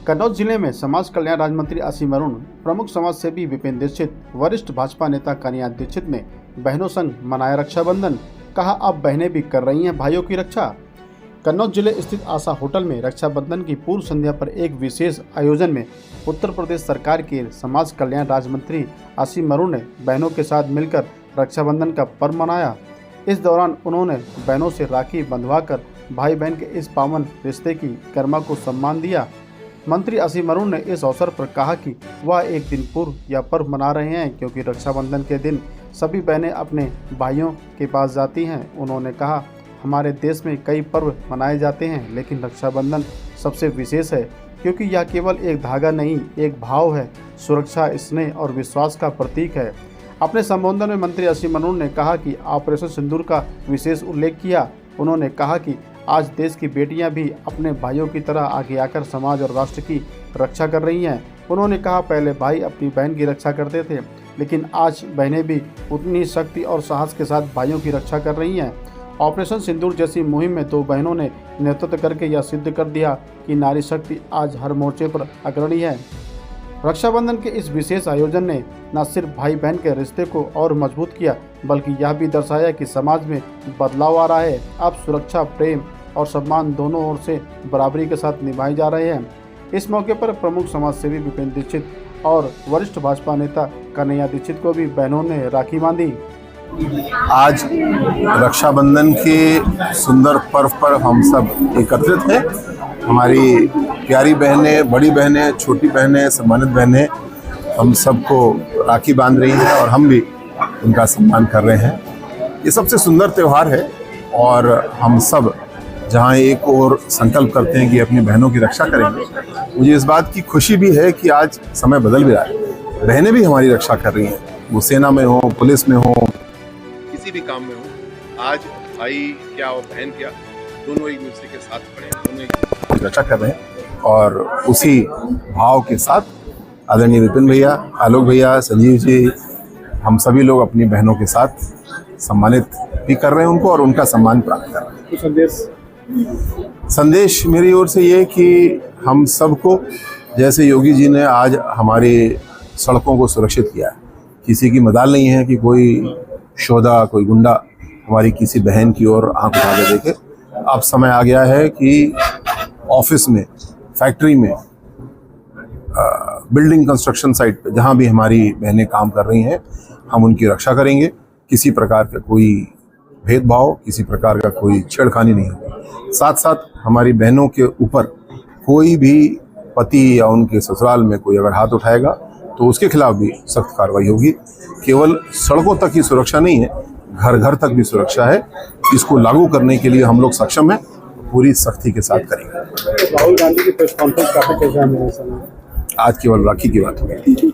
कन्नौज जिले में समाज कल्याण राज्य मंत्री असीम अरुण, प्रमुख समाज सेवी विपिन दीक्षित, वरिष्ठ भाजपा नेता कन्हैया दीक्षित ने बहनों संग मनाया रक्षाबंधन। कहा, अब बहनें भी कर रही हैं भाइयों की रक्षा। कन्नौज जिले स्थित आशा होटल में रक्षाबंधन की पूर्व संध्या पर एक विशेष आयोजन में उत्तर प्रदेश सरकार के समाज कल्याण राज्य मंत्री असीम अरुण ने बहनों के साथ मिलकर रक्षाबंधन का पर्व मनाया। इस दौरान उन्होंने बहनों से राखी बंधवाकर भाई बहन के इस पावन रिश्ते की गरिमा को सम्मान दिया। मंत्री असीम अरुण ने इस अवसर पर कहा कि वह एक दिन पूर्व यह पर्व मना रहे हैं क्योंकि रक्षाबंधन के दिन सभी बहनें अपने भाइयों के पास जाती हैं। उन्होंने कहा, हमारे देश में कई पर्व मनाए जाते हैं लेकिन रक्षाबंधन सबसे विशेष है क्योंकि यह केवल एक धागा नहीं, एक भाव है, सुरक्षा, स्नेह और विश्वास का प्रतीक है। अपने संबोधन में मंत्री असीम अरुण ने कहा कि ऑपरेशन सिंदूर का विशेष उल्लेख किया। उन्होंने कहा कि आज देश की बेटियां भी अपने भाइयों की तरह आगे आकर समाज और राष्ट्र की रक्षा कर रही हैं। उन्होंने कहा, पहले भाई अपनी बहन की रक्षा करते थे लेकिन आज बहनें भी उतनी ही शक्ति और साहस के साथ भाइयों की रक्षा कर रही हैं। ऑपरेशन सिंदूर जैसी मुहिम में दो बहनों ने नेतृत्व करके यह सिद्ध कर दिया कि नारी शक्ति आज हर मोर्चे पर अग्रणी है। रक्षाबंधन के इस विशेष आयोजन ने न सिर्फ भाई बहन के रिश्ते को और मजबूत किया बल्कि यह भी दर्शाया कि समाज में बदलाव आ रहा है। अब सुरक्षा, प्रेम और सम्मान दोनों ओर से बराबरी के साथ निभाए जा रहे हैं। इस मौके पर प्रमुख समाज सेवी विपिन दीक्षित और वरिष्ठ भाजपा नेता कन्हैया दीक्षित को भी बहनों ने राखी बांधी। आज रक्षाबंधन के सुंदर पर्व पर हम सब एकत्रित हैं। हमारी प्यारी बहनें, बड़ी बहनें, छोटी बहनें, सम्मानित बहनें हम सबको राखी बांध रही हैं और हम भी उनका सम्मान कर रहे हैं। ये सबसे सुंदर त्यौहार है और हम सब जहाँ एक और संकल्प करते हैं कि अपनी बहनों की रक्षा करेंगे, मुझे इस बात की खुशी भी है कि आज समय बदल भी रहा है। बहनें भी हमारी रक्षा कर रही हैं, वो सेना में हो, पुलिस में हो, किसी भी काम में हो। आज भाई क्या और बहन क्या, दोनों एक दूसरे के साथ खड़े हैं, दोनों एक रक्षा कर रहे हैं। और उसी भाव के साथ आदरणीय विपिन भैया, आलोक भैया, संजीव जी, हम सभी लोग अपनी बहनों के साथ सम्मानित भी कर रहे हैं उनको और उनका सम्मान प्राप्त कर रहे हैं। संदेश मेरी ओर से ये कि हम सबको, जैसे योगी जी ने आज हमारी सड़कों को सुरक्षित किया है, किसी की मजाल नहीं है कि कोई शोधा, कोई गुंडा हमारी किसी बहन की ओर आंख उठा के देखे। अब समय आ गया है कि ऑफिस में, फैक्ट्री में, बिल्डिंग कंस्ट्रक्शन साइट पे जहाँ भी हमारी बहनें काम कर रही हैं, हम उनकी रक्षा करेंगे। किसी प्रकार का कोई भेदभाव, किसी प्रकार का कोई छेड़खानी नहीं होगी। साथ साथ हमारी बहनों के ऊपर कोई भी पति या उनके ससुराल में कोई अगर हाथ उठाएगा तो उसके खिलाफ भी सख्त कार्रवाई होगी। केवल सड़कों तक ही सुरक्षा नहीं है, घर घर तक भी सुरक्षा है। इसको लागू करने के लिए हम लोग सक्षम हैं, पूरी सख्ती के साथ करेंगे। राहुल गांधी की प्रेस कॉन्फ्रेंस काफी चर्चा में है। आज केवल राखी की बात हो गई।